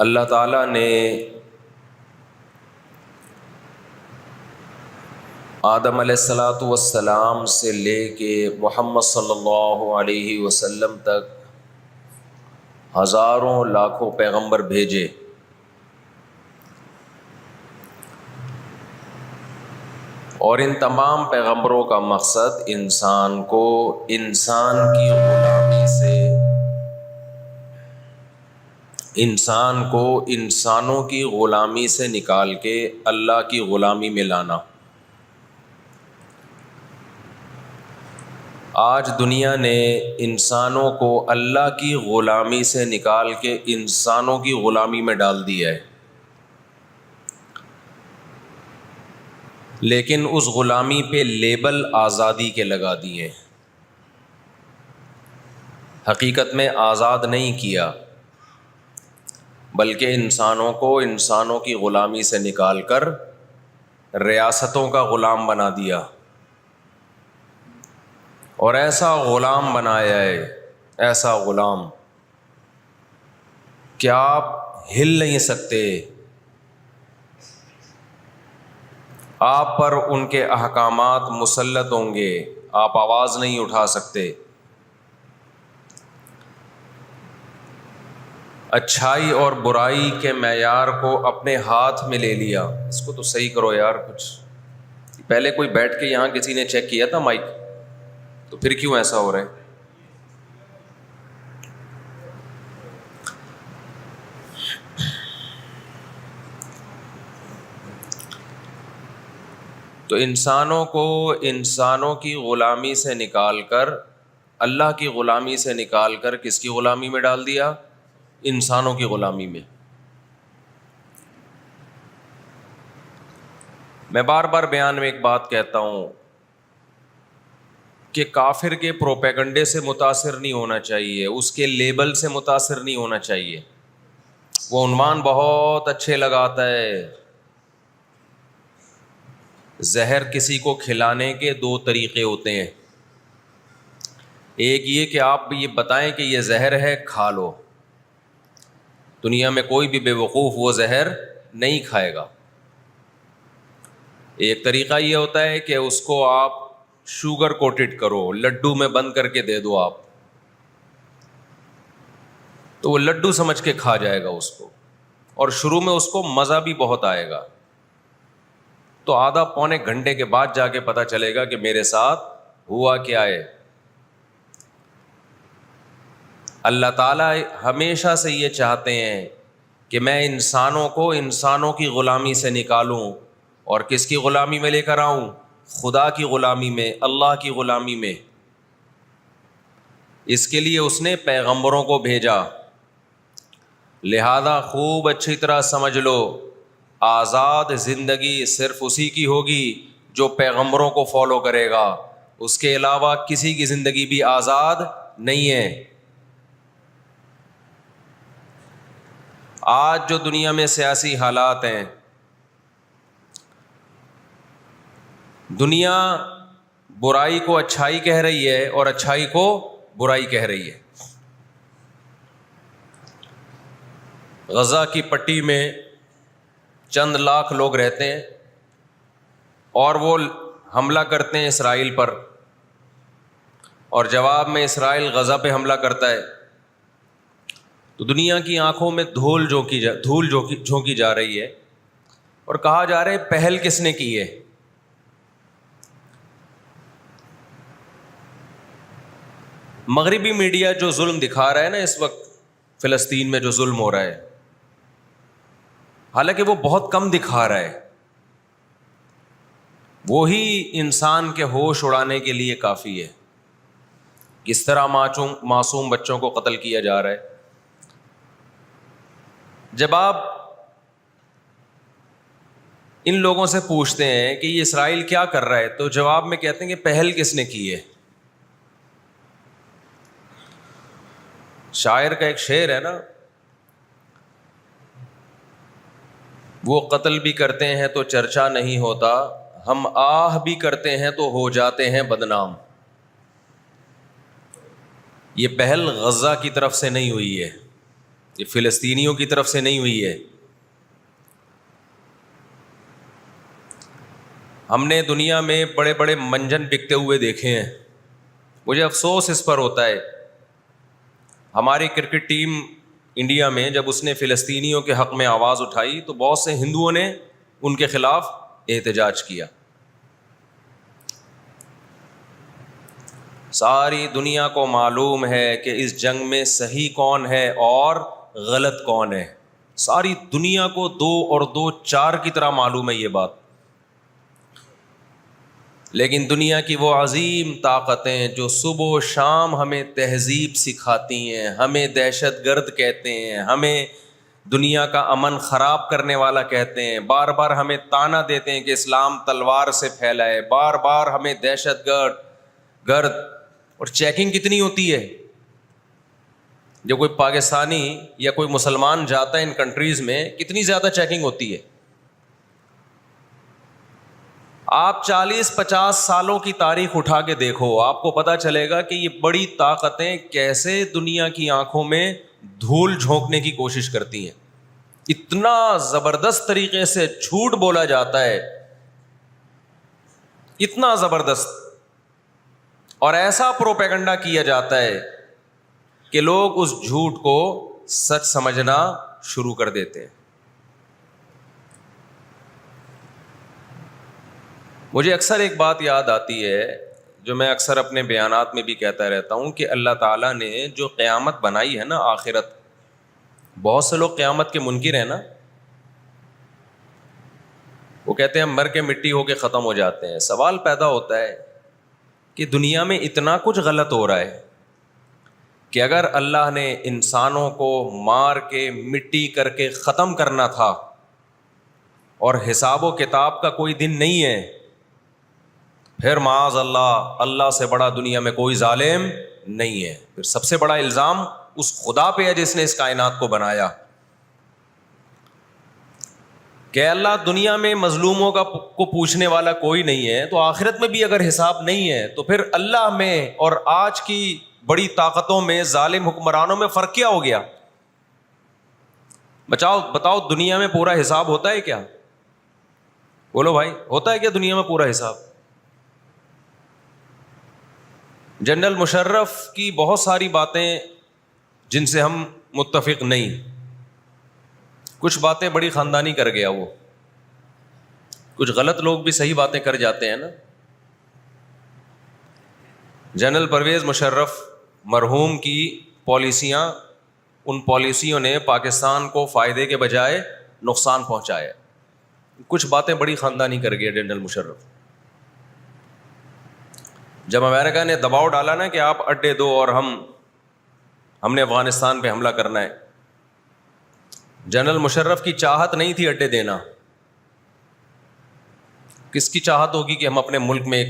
اللہ تعالیٰ نے آدم علیہ الصلاۃ والسلام سے لے کے محمد صلی اللہ علیہ وسلم تک ہزاروں لاکھوں پیغمبر بھیجے، اور ان تمام پیغمبروں کا مقصد انسان کو انسانوں کی غلامی سے نکال کے اللہ کی غلامی میں لانا۔ آج دنیا نے انسانوں کو اللہ کی غلامی سے نکال کے انسانوں کی غلامی میں ڈال دیا ہے، لیکن اس غلامی پہ لیبل آزادی کے لگا دیے، حقیقت میں آزاد نہیں کیا، بلکہ انسانوں کو انسانوں کی غلامی سے نکال کر ریاستوں کا غلام بنا دیا، اور ایسا غلام بنایا ہے، ایسا غلام کہ آپ ہل نہیں سکتے، آپ پر ان کے احکامات مسلط ہوں گے، آپ آواز نہیں اٹھا سکتے، اچھائی اور برائی کے معیار کو اپنے ہاتھ میں لے لیا۔ اس کو تو صحیح کرو یار، کچھ پہلے کوئی بیٹھ کے یہاں کسی نے چیک کیا تھا مائک؟ تو پھر کیوں ایسا ہو رہا ہے؟ تو انسانوں کو انسانوں کی غلامی سے نکال کر، اللہ کی غلامی سے نکال کر کس کی غلامی میں ڈال دیا؟ انسانوں کی غلامی میں۔ میں بار بار بیان میں ایک بات کہتا ہوں کہ کافر کے پروپیگنڈے سے متاثر نہیں ہونا چاہیے، اس کے لیبل سے متاثر نہیں ہونا چاہیے۔ وہ عنوان بہت اچھے لگاتا ہے۔ زہر کسی کو کھلانے کے دو طریقے ہوتے ہیں، ایک یہ کہ آپ یہ بتائیں کہ یہ زہر ہے، کھا لو۔ دنیا میں کوئی بھی بے وقوف وہ زہر نہیں کھائے گا۔ ایک طریقہ یہ ہوتا ہے کہ اس کو آپ شوگر کوٹڈ کرو، لڈو میں بند کر کے دے دو آپ، تو وہ لڈو سمجھ کے کھا جائے گا اس کو، اور شروع میں اس کو مزہ بھی بہت آئے گا، تو آدھا پونے گھنٹے کے بعد جا کے پتہ چلے گا کہ میرے ساتھ ہوا کیا ہے۔ اللہ تعالیٰ ہمیشہ سے یہ چاہتے ہیں کہ میں انسانوں کو انسانوں کی غلامی سے نکالوں، اور کس کی غلامی میں لے کر آؤں؟ خدا کی غلامی میں، اللہ کی غلامی میں۔ اس کے لیے اس نے پیغمبروں کو بھیجا۔ لہذا خوب اچھی طرح سمجھ لو، آزاد زندگی صرف اسی کی ہوگی جو پیغمبروں کو فالو کرے گا، اس کے علاوہ کسی کی زندگی بھی آزاد نہیں ہے۔ آج جو دنیا میں سیاسی حالات ہیں، دنیا برائی کو اچھائی کہہ رہی ہے اور اچھائی کو برائی کہہ رہی ہے۔ غزہ کی پٹی میں چند لاکھ لوگ رہتے ہیں، اور وہ حملہ کرتے ہیں اسرائیل پر، اور جواب میں اسرائیل غزہ پہ حملہ کرتا ہے، تو دنیا کی آنکھوں میں دھول جھونکی جا رہی ہے، اور کہا جا رہا ہے پہل کس نے کی ہے؟ مغربی میڈیا جو ظلم دکھا رہا ہے نا اس وقت فلسطین میں جو ظلم ہو رہا ہے، حالانکہ وہ بہت کم دکھا رہا ہے، وہی انسان کے ہوش اڑانے کے لیے کافی ہے۔ کس طرح معصوم بچوں کو قتل کیا جا رہا ہے۔ جب آپ ان لوگوں سے پوچھتے ہیں کہ یہ اسرائیل کیا کر رہا ہے، تو جواب میں کہتے ہیں کہ پہل کس نے کی ہے؟ شاعر کا ایک شعر ہے نا، وہ قتل بھی کرتے ہیں تو چرچا نہیں ہوتا، ہم آہ بھی کرتے ہیں تو ہو جاتے ہیں بدنام۔ یہ پہل غزہ کی طرف سے نہیں ہوئی ہے، یہ فلسطینیوں کی طرف سے نہیں ہوئی ہے. ہم نے دنیا میں بڑے بڑے منجن بکتے ہوئے دیکھے ہیں. مجھے افسوس اس پر ہوتا ہے. ہماری کرکٹ ٹیم انڈیا میں جب اس نے فلسطینیوں کے حق میں آواز اٹھائی تو بہت سے ہندوؤں نے ان کے خلاف احتجاج کیا. ساری دنیا کو معلوم ہے کہ اس جنگ میں صحیح کون ہے اور غلط کون ہے. ساری دنیا کو 2 اور 2 4 کی طرح معلوم ہے یہ بات. لیکن دنیا کی وہ عظیم طاقتیں جو صبح و شام ہمیں تہذیب سکھاتی ہیں, ہمیں دہشت گرد کہتے ہیں, ہمیں دنیا کا امن خراب کرنے والا کہتے ہیں, بار بار ہمیں طعنہ دیتے ہیں کہ اسلام تلوار سے پھیلا ہے, بار بار ہمیں دہشت گرد. اور چیکنگ کتنی ہوتی ہے جو کوئی پاکستانی یا کوئی مسلمان جاتا ہے ان کنٹریز میں, کتنی زیادہ چیکنگ ہوتی ہے. آپ 40-50 سالوں کی تاریخ اٹھا کے دیکھو, آپ کو پتا چلے گا کہ یہ بڑی طاقتیں کیسے دنیا کی آنکھوں میں دھول جھونکنے کی کوشش کرتی ہیں. اتنا زبردست طریقے سے جھوٹ بولا جاتا ہے, اتنا زبردست, اور ایسا پروپیگنڈا کیا جاتا ہے کہ لوگ اس جھوٹ کو سچ سمجھنا شروع کر دیتے ہیں. مجھے اکثر ایک بات یاد آتی ہے جو میں اکثر اپنے بیانات میں بھی کہتا رہتا ہوں کہ اللہ تعالیٰ نے جو قیامت بنائی ہے نا, آخرت, بہت سے لوگ قیامت کے منکر ہیں نا, وہ کہتے ہیں مر کے مٹی ہو کے ختم ہو جاتے ہیں. سوال پیدا ہوتا ہے کہ دنیا میں اتنا کچھ غلط ہو رہا ہے کہ اگر اللہ نے انسانوں کو مار کے مٹی کر کے ختم کرنا تھا اور حساب و کتاب کا کوئی دن نہیں ہے, پھر معاذ اللہ سے بڑا دنیا میں کوئی ظالم نہیں ہے. پھر سب سے بڑا الزام اس خدا پہ ہے جس نے اس کائنات کو بنایا کہ اللہ دنیا میں مظلوموں کو پوچھنے والا کوئی نہیں ہے, تو آخرت میں بھی اگر حساب نہیں ہے تو پھر اللہ میں اور آج کی بڑی طاقتوں میں, ظالم حکمرانوں میں فرق کیا ہو گیا؟ بتاؤ دنیا میں پورا حساب ہوتا ہے کیا؟ بولو بھائی, ہوتا ہے کیا دنیا میں پورا حساب؟ جنرل مشرف کی بہت ساری باتیں جن سے ہم متفق نہیں, کچھ باتیں بڑی خاندانی کر گیا وہ, کچھ غلط لوگ بھی صحیح باتیں کر جاتے ہیں نا. جنرل پرویز مشرف مرحوم کی پالیسیاں, ان پالیسیوں نے پاکستان کو فائدے کے بجائے نقصان پہنچایا. کچھ باتیں بڑی خاندانی کر گیا جنرل مشرف. جب امریکہ نے دباؤ ڈالا نا کہ آپ اڈے دو اور ہم نے افغانستان پہ حملہ کرنا ہے, جنرل مشرف کی چاہت نہیں تھی اڈے دینا. کس کی چاہت ہوگی کہ ہم اپنے ملک میں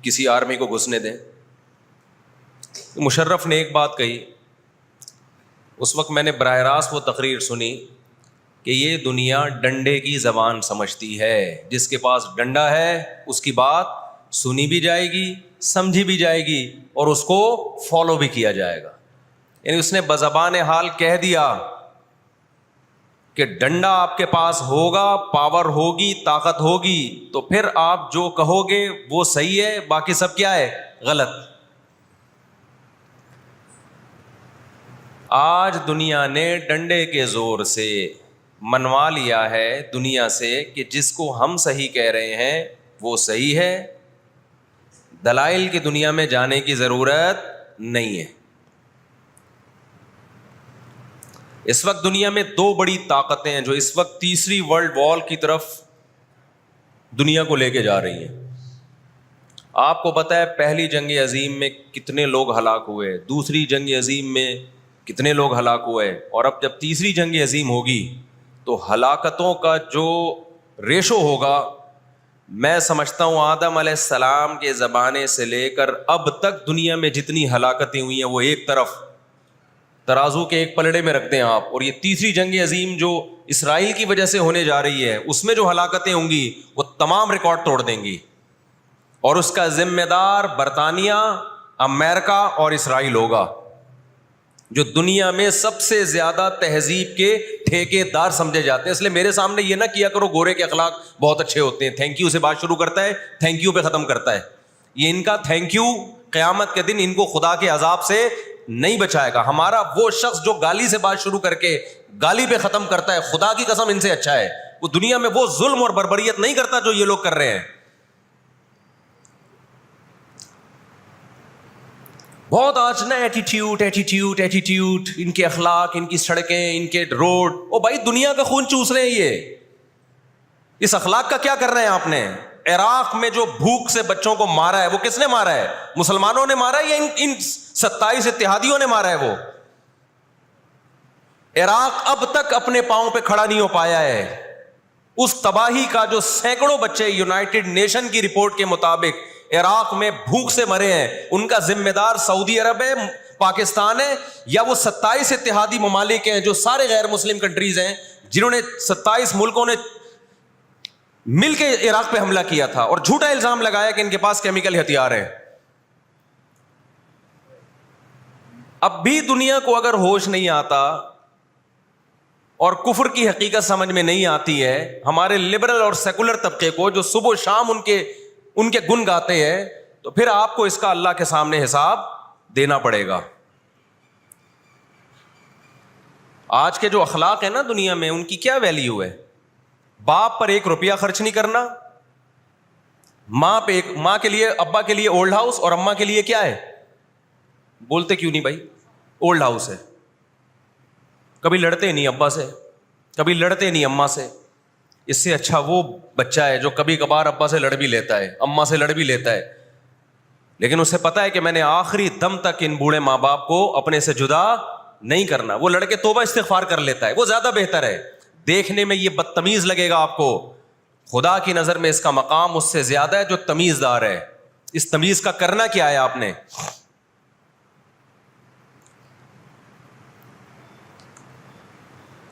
کسی آرمی کو گھسنے دیں؟ مشرف نے ایک بات کہی, اس وقت میں نے براہ راست وہ تقریر سنی کہ یہ دنیا ڈنڈے کی زبان سمجھتی ہے, جس کے پاس ڈنڈا ہے اس کی بات سنی بھی جائے گی, سمجھی بھی جائے گی, اور اس کو فالو بھی کیا جائے گا. یعنی اس نے بزبان حال کہہ دیا کہ ڈنڈا آپ کے پاس ہوگا, پاور ہوگی, طاقت ہوگی, تو پھر آپ جو کہو گے وہ صحیح ہے, باقی سب کیا ہے؟ غلط. آج دنیا نے ڈنڈے کے زور سے منوا لیا ہے دنیا سے کہ جس کو ہم صحیح کہہ رہے ہیں وہ صحیح ہے, دلائل کی دنیا میں جانے کی ضرورت نہیں ہے. اس وقت دنیا میں 2 بڑی طاقتیں ہیں جو اس وقت تیسری ورلڈ وار کی طرف دنیا کو لے کے جا رہی ہیں. آپ کو پتہ ہے پہلی جنگ عظیم میں کتنے لوگ ہلاک ہوئے, دوسری جنگ عظیم میں کتنے لوگ ہلاک ہوئے, اور اب جب تیسری جنگ عظیم ہوگی تو ہلاکتوں کا جو ریشو ہوگا, میں سمجھتا ہوں آدم علیہ السلام کے زمانے سے لے کر اب تک دنیا میں جتنی ہلاکتیں ہوئی ہیں وہ ایک طرف ترازو کے ایک پلڑے میں رکھتے ہیں آپ, اور یہ تیسری جنگ عظیم جو اسرائیل کی وجہ سے ہونے جا رہی ہے اس میں جو ہلاکتیں ہوں گی وہ تمام ریکارڈ توڑ دیں گی, اور اس کا ذمہ دار برطانیہ, امریکہ اور اسرائیل ہوگا. جو دنیا میں سب سے زیادہ تہذیب کے ٹھیکے دار سمجھے جاتے ہیں. اس لیے میرے سامنے یہ نہ کیا کرو گورے کے اخلاق بہت اچھے ہوتے ہیں, تھینک یو سے بات شروع کرتا ہے, تھینک یو پہ ختم کرتا ہے. یہ ان کا تھینک یو قیامت کے دن ان کو خدا کے عذاب سے نہیں بچائے گا. ہمارا وہ شخص جو گالی سے بات شروع کر کے گالی پہ ختم کرتا ہے, خدا کی قسم ان سے اچھا ہے. وہ دنیا میں وہ ظلم اور بربریت نہیں کرتا جو یہ لوگ کر رہے ہیں. بہت آج نا ایٹیٹیوڈ ایٹیٹیوڈ ایٹیٹیوڈ, ان کے اخلاق, ان کی سڑکیں, ان کے روڈ. او بھائی دنیا کا خون چوس رہے ہیں یہ. اس اخلاق کا کیا کر رہے ہیں آپ نے؟ عراق میں جو بھوک سے بچوں کو مارا ہے وہ کس نے مارا ہے؟ مسلمانوں نے مارا ہے یا ان 27 اتحادیوں نے مارا ہے؟ وہ عراق اب تک اپنے پاؤں پہ کھڑا نہیں ہو پایا ہے. اس تباہی کا جو سینکڑوں بچے یونائٹڈ نیشن کی رپورٹ کے مطابق عراق میں بھوک سے مرے ہیں, ان کا ذمہ دار سعودی عرب ہے, پاکستان ہے, یا وہ 27 اتحادی ممالک ہیں جو سارے غیر مسلم کنٹریز ہیں جنہوں نے 27 ملکوں نے مل کے عراق پہ حملہ کیا تھا اور جھوٹا الزام لگایا کہ ان کے پاس کیمیکل ہتھیار ہیں. اب بھی دنیا کو اگر ہوش نہیں آتا اور کفر کی حقیقت سمجھ میں نہیں آتی ہے, ہمارے لبرل اور سیکولر طبقے کو جو صبح و شام ان کے گن گاتے ہیں, تو پھر آپ کو اس کا اللہ کے سامنے حساب دینا پڑے گا. آج کے جو اخلاق ہیں نا دنیا میں, ان کی کیا ویلیو ہے؟ باپ پر 1 روپیہ خرچ نہیں کرنا, ماں کے لیے, ابا کے لیے اولڈ ہاؤس, اور اماں کے لیے کیا ہے؟ بولتے کیوں نہیں بھائی؟ اولڈ ہاؤس ہے. کبھی لڑتے نہیں ابا سے, کبھی لڑتے نہیں اماں سے. اس سے اچھا وہ بچہ ہے جو کبھی کبھار ابا سے لڑ بھی لیتا ہے, اماں سے لڑ بھی لیتا ہے, لیکن اسے پتا ہے کہ میں نے آخری دم تک ان بوڑھے ماں باپ کو اپنے سے جدا نہیں کرنا. وہ لڑکے توبہ استغفار کر لیتا ہے, وہ زیادہ بہتر ہے. دیکھنے میں یہ بدتمیز لگے گا آپ کو, خدا کی نظر میں اس کا مقام اس سے زیادہ ہے جو تمیز دار ہے. اس تمیز کا کرنا کیا ہے آپ نے؟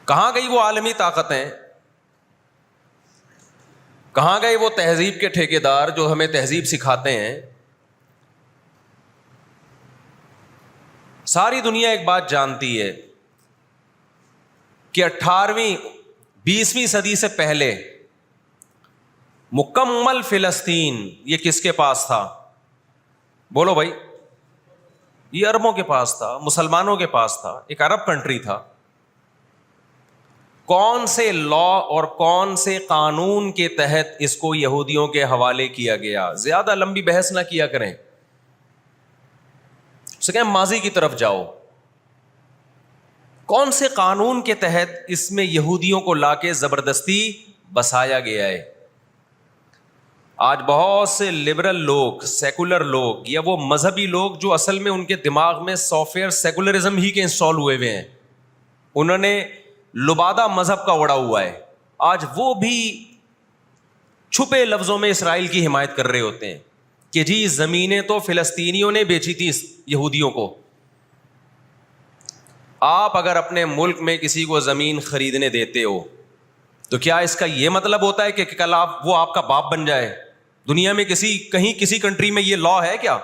کہاں گئی وہ عالمی طاقتیں؟ کہاں گئے وہ تہذیب کے ٹھیکیدار جو ہمیں تہذیب سکھاتے ہیں؟ ساری دنیا ایک بات جانتی ہے کہ 18ویں 20ویں صدی سے پہلے مکمل فلسطین یہ کس کے پاس تھا؟ بولو بھائی. یہ عربوں کے پاس تھا, مسلمانوں کے پاس تھا, ایک عرب کنٹری تھا. کون سے لا اور کون سے قانون کے تحت اس کو یہودیوں کے حوالے کیا گیا؟ زیادہ لمبی بحث نہ کیا کریں, اسے کہیں ماضی کی طرف جاؤ. کون سے قانون کے تحت اس میں یہودیوں کو لا کے زبردستی بسایا گیا ہے؟ آج بہت سے لبرل لوگ, سیکولر لوگ, یا وہ مذہبی لوگ جو اصل میں ان کے دماغ میں سافٹ ویئر سیکولرزم ہی کے انسٹال ہوئے ہوئے ہیں, انہوں نے لبادہ مذہب کا اڑا ہوا ہے, آج وہ بھی چھپے لفظوں میں اسرائیل کی حمایت کر رہے ہوتے ہیں کہ جی زمینیں تو فلسطینیوں نے بیچی تھی یہودیوں کو. آپ اگر اپنے ملک میں کسی کو زمین خریدنے دیتے ہو تو کیا اس کا یہ مطلب ہوتا ہے کہ کل وہ آپ کا باپ بن جائے؟ دنیا میں کسی کنٹری میں یہ لا ہے کیا؟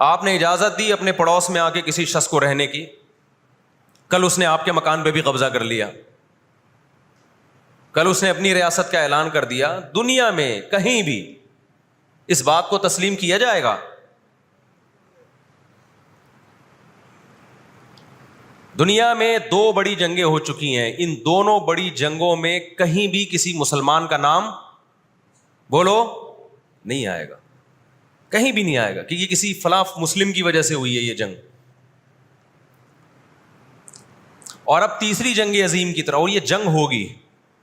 آپ نے اجازت دی اپنے پڑوس میں آ کے کسی شخص کو رہنے کی, کل اس نے آپ کے مکان پہ بھی قبضہ کر لیا, کل اس نے اپنی ریاست کا اعلان کر دیا. دنیا میں کہیں بھی اس بات کو تسلیم کیا جائے گا؟ دنیا میں 2 بڑی جنگیں ہو چکی ہیں, ان دونوں بڑی جنگوں میں کہیں بھی کسی مسلمان کا نام بولو نہیں آئے گا, کہیں بھی نہیں آئے گا کہ یہ کسی فلاں مسلم کی وجہ سے ہوئی ہے یہ جنگ. اور اب تیسری جنگ عظیم کی طرح, اور یہ جنگ ہوگی,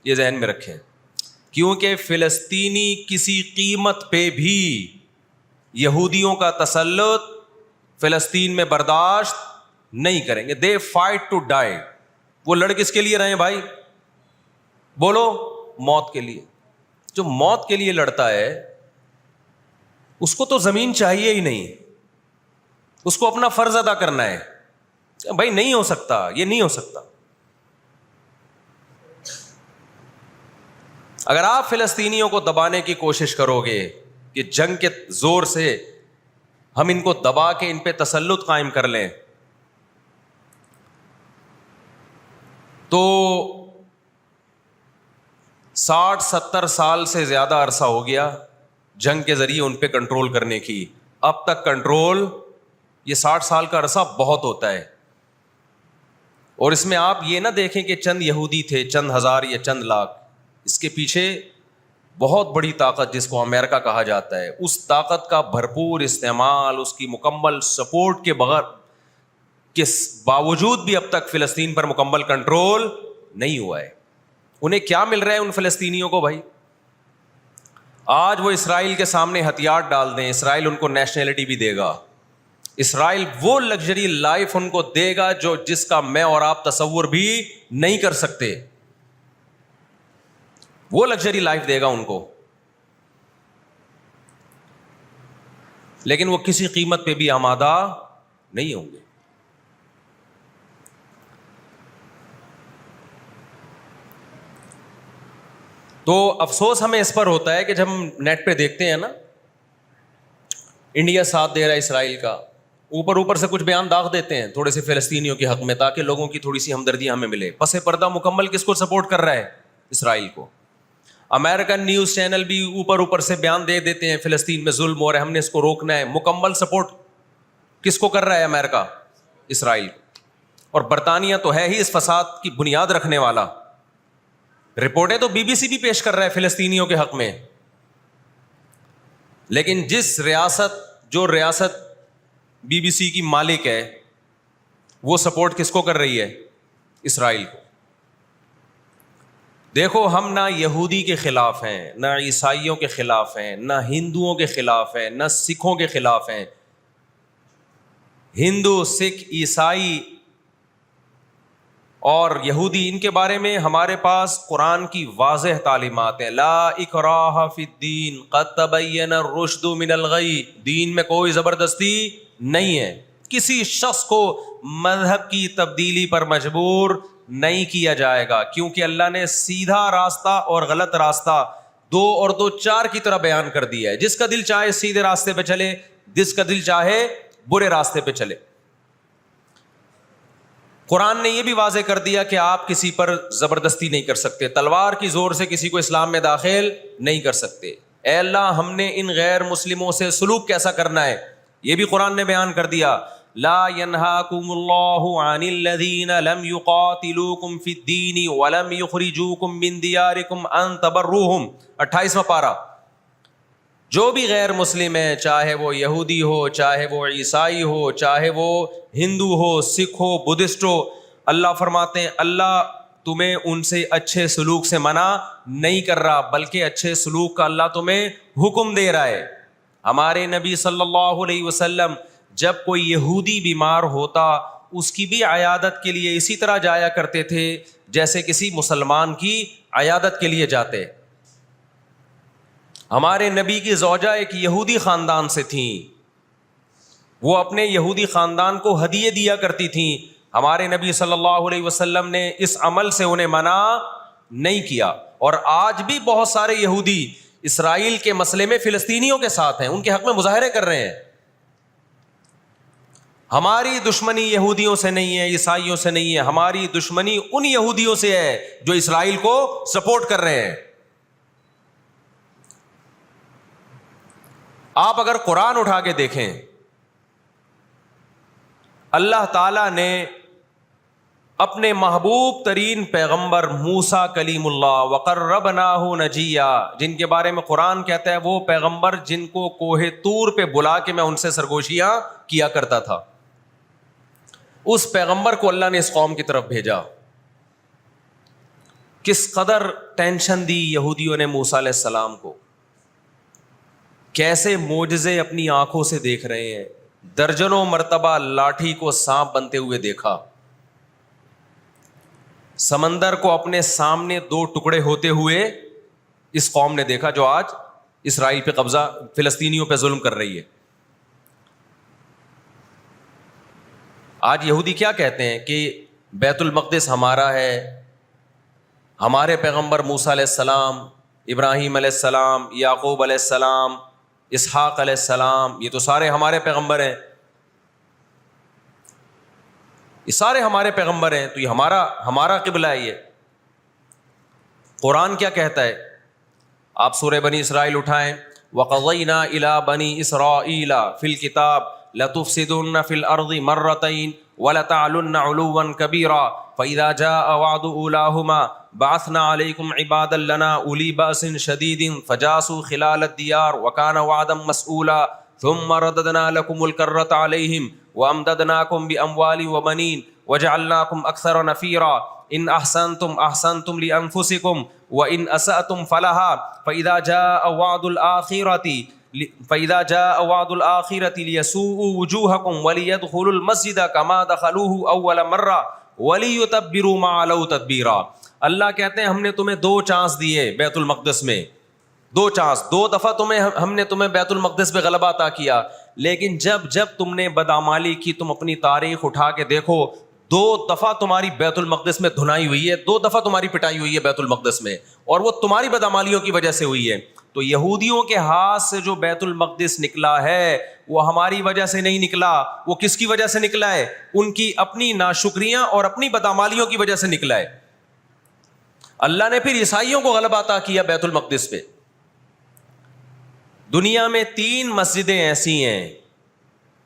یہ ذہن میں رکھیں, کیونکہ فلسطینی کسی قیمت پہ بھی یہودیوں کا تسلط فلسطین میں برداشت نہیں کریں گے. They fight to die. وہ لڑ کس کے لیے رہے ہیں بھائی؟ بولو موت کے لیے. جو موت کے لیے لڑتا ہے اس کو تو زمین چاہیے ہی نہیں, اس کو اپنا فرض ادا کرنا ہے. بھائی نہیں ہو سکتا, یہ نہیں ہو سکتا. اگر آپ فلسطینیوں کو دبانے کی کوشش کرو گے کہ جنگ کے زور سے ہم ان کو دبا کے ان پہ تسلط قائم کر لیں تو 60-70 سال سے زیادہ عرصہ ہو گیا جنگ کے ذریعے ان پہ کنٹرول کرنے کی. اب تک کنٹرول، یہ 60 سال کا عرصہ بہت ہوتا ہے. اور اس میں آپ یہ نہ دیکھیں کہ چند یہودی تھے، چند ہزار یا چند لاکھ. اس کے پیچھے بہت بڑی طاقت جس کو امریکہ کہا جاتا ہے، اس طاقت کا بھرپور استعمال، اس کی مکمل سپورٹ کے بغیر کے باوجود بھی اب تک فلسطین پر مکمل کنٹرول نہیں ہوا ہے. انہیں کیا مل رہا ہے ان فلسطینیوں کو بھائی؟ آج وہ اسرائیل کے سامنے ہتھیار ڈال دیں، اسرائیل ان کو نیشنلٹی بھی دے گا. اسرائیل وہ لگژری لائف ان کو دے گا جس کا میں اور آپ تصور بھی نہیں کر سکتے. وہ لگژری لائف دے گا ان کو، لیکن وہ کسی قیمت پہ بھی آمادہ نہیں ہوں گے. تو افسوس ہمیں اس پر ہوتا ہے کہ جب ہم نیٹ پہ دیکھتے ہیں نا، انڈیا ساتھ دے رہا ہے اسرائیل کا، اوپر سے کچھ بیان داغ دیتے ہیں تھوڑے سے فلسطینیوں کے حق میں تاکہ لوگوں کی تھوڑی سی ہمدردی ہمیں ملے. پس پردہ مکمل کس کو سپورٹ کر رہا ہے؟ اسرائیل کو. امریکن نیوز چینل بھی اوپر سے بیان دے دیتے ہیں فلسطین میں ظلم ہو رہا ہے، ہم نے اس کو روکنا ہے. مکمل سپورٹ کس کو کر رہا ہے امریکہ؟ اسرائیل. اور برطانیہ تو ہے ہی اس فساد کی بنیاد رکھنے والا. رپورٹیں تو BBC بھی پیش کر رہا ہے فلسطینیوں کے حق میں. لیکن جو ریاست BBC کی مالک ہے وہ سپورٹ کس کو کر رہی ہے؟ اسرائیل کو. دیکھو ہم نہ یہودی کے خلاف ہیں، نہ عیسائیوں کے خلاف ہیں، نہ ہندوؤں کے خلاف ہیں، نہ سکھوں کے خلاف ہیں. ہندو، سکھ، عیسائی اور یہودی، ان کے بارے میں ہمارے پاس قرآن کی واضح تعلیمات ہیں. لا اکراہ فی الدین قد تبین الرشد من الغی. دین میں کوئی زبردستی نہیں ہے. کسی شخص کو مذہب کی تبدیلی پر مجبور نہیں کیا جائے گا، کیونکہ اللہ نے سیدھا راستہ اور غلط راستہ 2 اور 2 4 کی طرح بیان کر دیا ہے. جس کا دل چاہے سیدھے راستے پہ چلے، جس کا دل چاہے برے راستے پہ چلے. قرآن نے یہ بھی واضح کر دیا کہ آپ کسی پر زبردستی نہیں کر سکتے، تلوار کی زور سے کسی کو اسلام میں داخل نہیں کر سکتے. اے اللہ ہم نے ان غیر مسلموں سے سلوک کیسا کرنا ہے یہ بھی قرآن نے بیان کر دیا. لا ينهاكم الله عن الذين لم يقاتلوكم في الدين ولم يخرجوكم من دياركم ان تبروهم. 28واں پارہ. جو بھی غیر مسلم ہے، چاہے وہ یہودی ہو، چاہے وہ عیسائی ہو، چاہے وہ ہندو ہو، سکھ ہو، بدھسٹ ہو، اللہ فرماتے ہیں اللہ تمہیں ان سے اچھے سلوک سے منع نہیں کر رہا، بلکہ اچھے سلوک کا اللہ تمہیں حکم دے رہا ہے. ہمارے نبی صلی اللہ علیہ وسلم جب کوئی یہودی بیمار ہوتا اس کی بھی عیادت کے لیے اسی طرح جایا کرتے تھے جیسے کسی مسلمان کی عیادت کے لیے جاتے. ہمارے نبی کی زوجہ ایک یہودی خاندان سے تھیں، وہ اپنے یہودی خاندان کو ہدیے دیا کرتی تھیں. ہمارے نبی صلی اللہ علیہ وسلم نے اس عمل سے انہیں منع نہیں کیا. اور آج بھی بہت سارے یہودی اسرائیل کے مسئلے میں فلسطینیوں کے ساتھ ہیں، ان کے حق میں مظاہرے کر رہے ہیں. ہماری دشمنی یہودیوں سے نہیں ہے، عیسائیوں سے نہیں ہے، ہماری دشمنی ان یہودیوں سے ہے جو اسرائیل کو سپورٹ کر رہے ہیں. آپ اگر قرآن اٹھا کے دیکھیں، اللہ تعالی نے اپنے محبوب ترین پیغمبر موسیٰ کلیم اللہ وقربناہ نجیہ، جن کے بارے میں قرآن کہتا ہے وہ پیغمبر جن کو کوہ طور پہ بلا کے میں ان سے سرگوشیاں کیا کرتا تھا، اس پیغمبر کو اللہ نے اس قوم کی طرف بھیجا. کس قدر ٹینشن دی یہودیوں نے موسیٰ علیہ السلام کو، کیسے معجزے اپنی آنکھوں سے دیکھ رہے ہیں. درجنوں مرتبہ لاٹھی کو سانپ بنتے ہوئے دیکھا، سمندر کو اپنے سامنے 2 ٹکڑے ہوتے ہوئے اس قوم نے دیکھا جو آج اسرائیل پہ قبضہ، فلسطینیوں پہ ظلم کر رہی ہے. آج یہودی کیا کہتے ہیں کہ بیت المقدس ہمارا ہے، ہمارے پیغمبر موسیٰ علیہ السلام، ابراہیم علیہ السلام، یعقوب علیہ السلام، اسحاق علیہ السلام، یہ تو سارے ہمارے پیغمبر ہیں، یہ سارے ہمارے پیغمبر ہیں، تو یہ ہمارا قبلہ ہے۔ یہ قرآن کیا کہتا ہے؟ آپ سورہ بنی اسرائیل اٹھائیں، وَقَضَيْنَا إِلَىٰ بَنِي إِسْرَائِيلَ فِي الْكِتَابِ لَتُفْسِدُنَّ فِي الْأَرْضِ مَرَّتَيْنِ وَلَتَعْلُنَّ عُلُوًّا كَبِيرًا فَإِذَا جَاءَ وَعْدُ أُولَاهُمَا بَعَثْنَا عَلَيْكُمْ عِبَادًا لَنَا أُولِي بَأْسٍ شَدِيدٍ فَجَاسُوا خِلَالَ الدِّيَارِ وَكَانَ وَعْدًا مَسْئُولًا ثُمَّ رَدَدْنَا لَكُمُ الْكَرَّةَ عَلَيْهِمْ وَأَمْدَدْنَاكُمْ بِأَمْوَالٍ وَبَنِينَ وَجَعَلْنَاكُمْ أَكْثَرَ نَفِيرًا إِنْ أَحْسَنْتُمْ أَحْسَنْتُمْ لِأَنفُسِكُمْ وَإِنْ أَسَأْتُمْ فَلَهَا فَإِذَا جَاءَ وَعْدُ الْآخِرَةِ لِيَسُوءُوا وُجُوهَكُمْ وَلِيَدْخُلُوا الْمَسْجِدَ كَمَا دَخَلُوهُ أَوَّلَ مَرَّةٍ وَلِيُتَبِّرُوا مَا عَلَوْا تَتْبِيرًا۔ اللہ کہتے ہیں ہم نے تمہیں 2 چانس دیے بیت المقدس میں، 2 چانس، 2 دفعہ ہم نے تمہیں بیت المقدس پہ غلبہ عطا کیا، لیکن جب تم نے بدعمالی کی، تم اپنی تاریخ اٹھا کے دیکھو، 2 دفعہ تمہاری بیت المقدس میں دھنائی ہوئی ہے، 2 دفعہ تمہاری پٹائی ہوئی ہے بیت المقدس میں، اور وہ تمہاری بدعمالیوں کی وجہ سے ہوئی ہے۔ تو یہودیوں کے ہاتھ سے جو بیت المقدس نکلا ہے وہ ہماری وجہ سے نہیں نکلا، وہ کس کی وجہ سے نکلا ہے؟ ان کی اپنی ناشکریاں اور اپنی بدعمالیوں کی وجہ سے نکلا ہے۔ اللہ نے پھر عیسائیوں کو غلبہ عطا کیا بیت المقدس پہ۔ دنیا میں 3 مسجدیں ایسی ہیں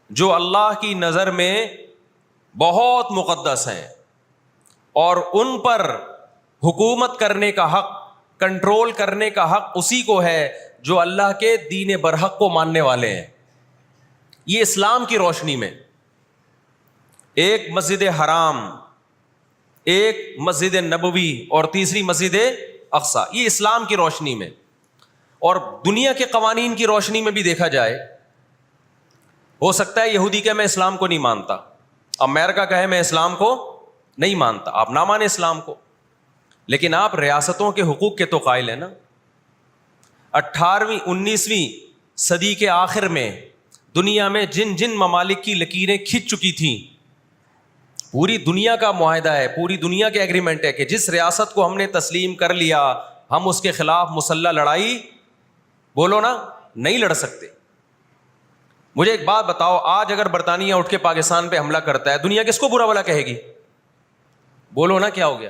جو اللہ کی نظر میں بہت مقدس ہیں، اور ان پر حکومت کرنے کا حق، کنٹرول کرنے کا حق اسی کو ہے جو اللہ کے دین برحق کو ماننے والے ہیں۔ یہ اسلام کی روشنی میں، ایک مسجد حرام، ایک مسجد نبوی، اور تیسری مسجد اقصی، یہ اسلام کی روشنی میں۔ اور دنیا کے قوانین کی روشنی میں بھی دیکھا جائے، ہو سکتا ہے یہودی کہ میں اسلام کو نہیں مانتا، امریکہ کہے میں اسلام کو نہیں مانتا، آپ نہ مانیں اسلام کو، لیکن آپ ریاستوں کے حقوق کے تو قائل ہیں نا۔ 18ویں 19ویں صدی کے آخر میں دنیا میں جن ممالک کی لکیریں کھنچ چکی تھیں، پوری دنیا کا معاہدہ ہے، پوری دنیا کے ایگریمنٹ ہے کہ جس ریاست کو ہم نے تسلیم کر لیا ہم اس کے خلاف مسلح لڑائی، بولو نا، نہیں لڑ سکتے۔ مجھے ایک بات بتاؤ، آج اگر برطانیہ اٹھ کے پاکستان پہ حملہ کرتا ہے، دنیا کس کو برا بھلا کہے گی؟ بولو نا، کیا ہو گیا؟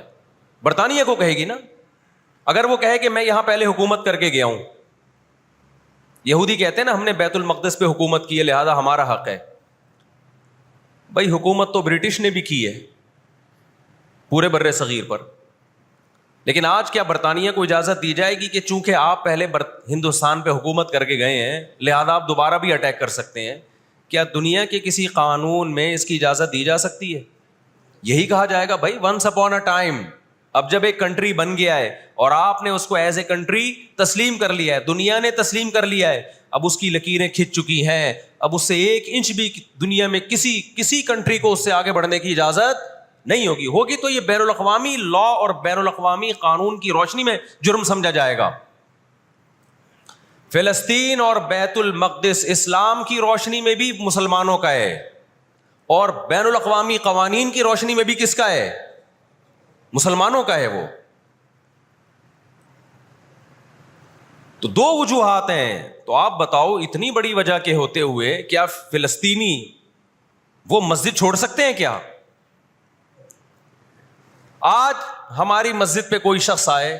برطانیہ کو کہے گی نا۔ اگر وہ کہے کہ میں یہاں پہلے حکومت کر کے گیا ہوں، یہودی کہتے ہیں نا ہم نے بیت المقدس پہ حکومت کی ہے لہذا ہمارا حق ہے۔ بھائی حکومت تو برٹش نے بھی کی ہے پورے بر صغیر پر، لیکن آج کیا برطانیہ کو اجازت دی جائے گی کہ چونکہ آپ پہلے ہندوستان پہ حکومت کر کے گئے ہیں لہذا آپ دوبارہ بھی اٹیک کر سکتے ہیں؟ کیا دنیا کے کسی قانون میں اس کی اجازت دی جا سکتی ہے؟ یہی کہا جائے گا بھائی ونس اپون اے ٹائم، اب جب ایک کنٹری بن گیا ہے اور آپ نے اس کو ایز اے کنٹری تسلیم کر لیا ہے، دنیا نے تسلیم کر لیا ہے، اب اس کی لکیریں کھنچ چکی ہیں، اب اس سے 1 انچ بھی دنیا میں کسی کنٹری کو اس سے آگے بڑھنے کی اجازت نہیں ہوگی تو یہ بین الاقوامی لا اور بین الاقوامی قانون کی روشنی میں جرم سمجھا جائے گا۔ فلسطین اور بیت المقدس اسلام کی روشنی میں بھی مسلمانوں کا ہے، اور بین الاقوامی قوانین کی روشنی میں بھی کس کا ہے؟ مسلمانوں کا ہے وہ۔ تو 2 وجوہات ہیں، تو آپ بتاؤ اتنی بڑی وجہ کے ہوتے ہوئے کیا فلسطینی وہ مسجد چھوڑ سکتے ہیں کیا؟ آج ہماری مسجد پہ کوئی شخص آئے،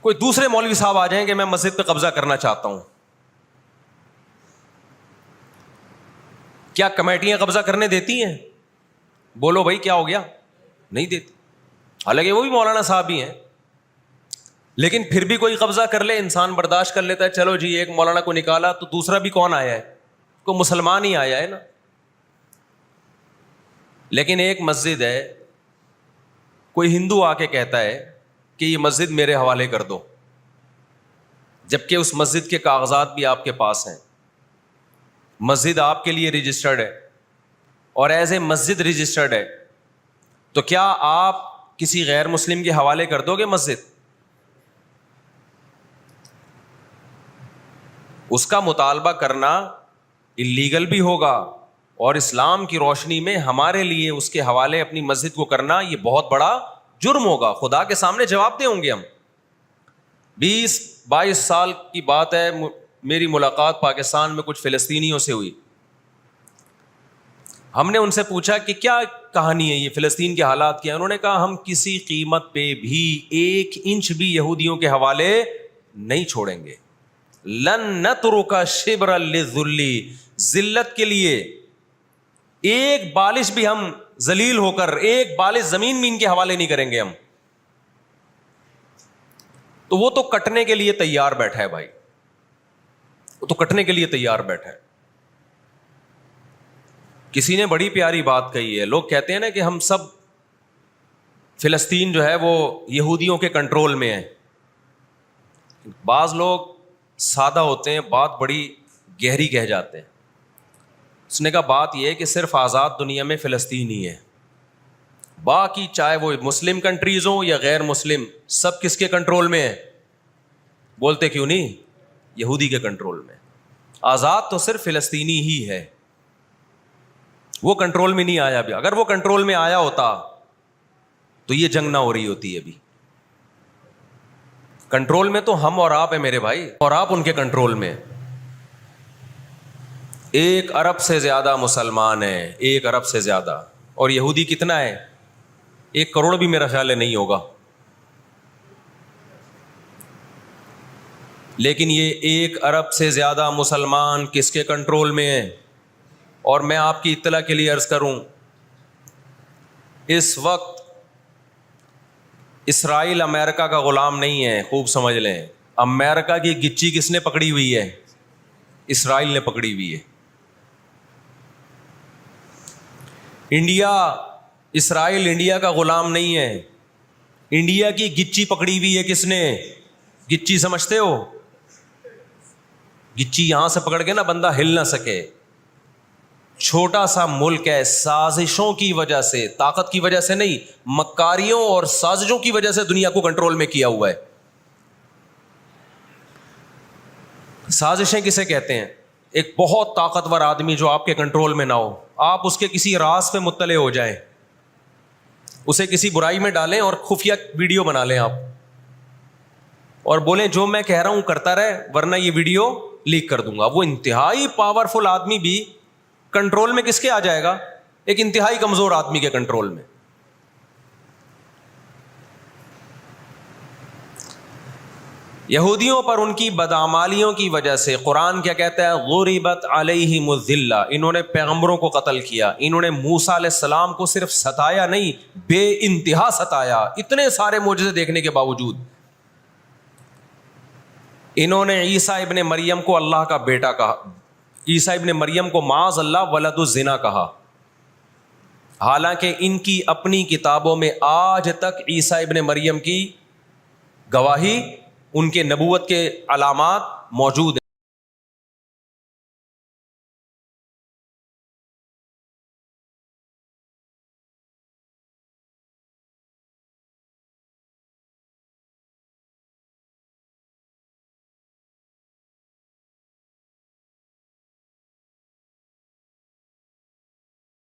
کوئی دوسرے مولوی صاحب آ جائیں کہ میں مسجد پہ قبضہ کرنا چاہتا ہوں، کیا کمیٹیاں قبضہ کرنے دیتی ہیں؟ بولو بھائی کیا ہو گیا؟ نہیں دیتی، حالانکہ وہ بھی مولانا صاحب ہی ہیں، لیکن پھر بھی کوئی قبضہ کر لے انسان برداشت کر لیتا ہے، چلو جی ایک مولانا کو نکالا تو دوسرا بھی کون آیا ہے؟ کوئی مسلمان ہی آیا ہے نا۔ لیکن ایک مسجد ہے، کوئی ہندو آ کے کہتا ہے کہ یہ مسجد میرے حوالے کر دو، جبکہ اس مسجد کے کاغذات بھی آپ کے پاس ہیں، مسجد آپ کے لیے رجسٹرڈ ہے اور ایز اے مسجد رجسٹرڈ ہے، تو کیا آپ کسی غیر مسلم کے حوالے کر دو گے مسجد؟ اس کا مطالبہ کرنا اللیگل بھی ہوگا، اور اسلام کی روشنی میں ہمارے لیے اس کے حوالے اپنی مسجد کو کرنا یہ بہت بڑا جرم ہوگا، خدا کے سامنے جواب دے ہوں گے ہم۔ 20-22 سال کی بات ہے، میری ملاقات پاکستان میں کچھ فلسطینیوں سے ہوئی. ہم نے ان سے پوچھا کہ کیا کہانی ہے یہ فلسطین کے حالات کیا؟ انہوں نے کہا ہم کسی قیمت پہ بھی 1 انچ بھی یہودیوں کے حوالے نہیں چھوڑیں گے. لن نترک شبرا للذل، ذلت کے لیے ایک بالش بھی ہم ذلیل ہو کر ایک بالش زمین بھی ان کے حوالے نہیں کریں گے ہم. تو وہ تو کٹنے کے لیے تیار بیٹھا ہے بھائی، وہ تو کٹنے کے لیے تیار بیٹھا ہے. کسی نے بڑی پیاری بات کہی ہے، لوگ کہتے ہیں نا کہ ہم سب فلسطین جو ہے وہ یہودیوں کے کنٹرول میں ہے. بعض لوگ سادہ ہوتے ہیں، بات بڑی گہری کہہ جاتے ہیں. اس نے کہا بات یہ ہے کہ صرف آزاد دنیا میں فلسطین ہی ہے، باقی چاہے وہ مسلم کنٹریز ہوں یا غیر مسلم، سب کس کے کنٹرول میں ہے؟ بولتے کیوں نہیں؟ یہودی کے کنٹرول میں. آزاد تو صرف فلسطینی ہی ہے، وہ کنٹرول میں نہیں آیا ابھی. اگر وہ کنٹرول میں آیا ہوتا تو یہ جنگ نہ ہو رہی ہوتی ابھی. کنٹرول میں تو ہم اور آپ ہیں میرے بھائی، اور آپ ان کے کنٹرول میں. 1 ارب سے زیادہ مسلمان ہیں، 1 ارب سے زیادہ. اور یہودی کتنا ہے؟ 1 کروڑ بھی میرا خیال ہے نہیں ہوگا. لیکن یہ 1 ارب سے زیادہ مسلمان کس کے کنٹرول میں ہیں؟ اور میں آپ کی اطلاع کے لیے عرض کروں، اس وقت اسرائیل امریکہ کا غلام نہیں ہے. خوب سمجھ لیں، امریکہ کی گچی کس نے پکڑی ہوئی ہے؟ اسرائیل نے پکڑی ہوئی ہے. اسرائیل انڈیا کا غلام نہیں ہے. انڈیا کی گچی پکڑی ہوئی ہے کس نے؟ گچی سمجھتے ہو؟ گچی یہاں سے پکڑ کے نا بندہ ہل نہ سکے. چھوٹا سا ملک ہے، سازشوں کی وجہ سے، طاقت کی وجہ سے نہیں، مکاریوں اور سازشوں کی وجہ سے دنیا کو کنٹرول میں کیا ہوا ہے. سازشیں کسے کہتے ہیں؟ ایک بہت طاقتور آدمی جو آپ کے کنٹرول میں نہ ہو، آپ اس کے کسی راز پہ مطلع ہو جائیں، اسے کسی برائی میں ڈالیں اور خفیہ ویڈیو بنا لیں آپ، اور بولیں جو میں کہہ رہا ہوں کرتا رہے ورنہ یہ ویڈیو لیک کر دوں گا. وہ انتہائی پاورفل آدمی بھی کنٹرول میں کس کے آ جائے گا؟ ایک انتہائی کمزور آدمی کے کنٹرول میں. یہودیوں پر ان کی بدعمالیوں کی وجہ سے قرآن کیا کہتا ہے؟ غربت علیہم الذلہ، انہوں نے پیغمبروں کو قتل کیا. انہوں نے موسیٰ علیہ السلام کو صرف ستایا نہیں، بے انتہا ستایا. اتنے سارے معجزے دیکھنے کے باوجود انہوں نے عیسیٰ ابن مریم کو اللہ کا بیٹا کہا، عیسیٰ ابن مریم کو معاذ اللہ ولد الزنا کہا، حالانکہ ان کی اپنی کتابوں میں آج تک عیسیٰ ابن مریم کی گواہی، ان کے نبوت کے علامات موجود ہیں.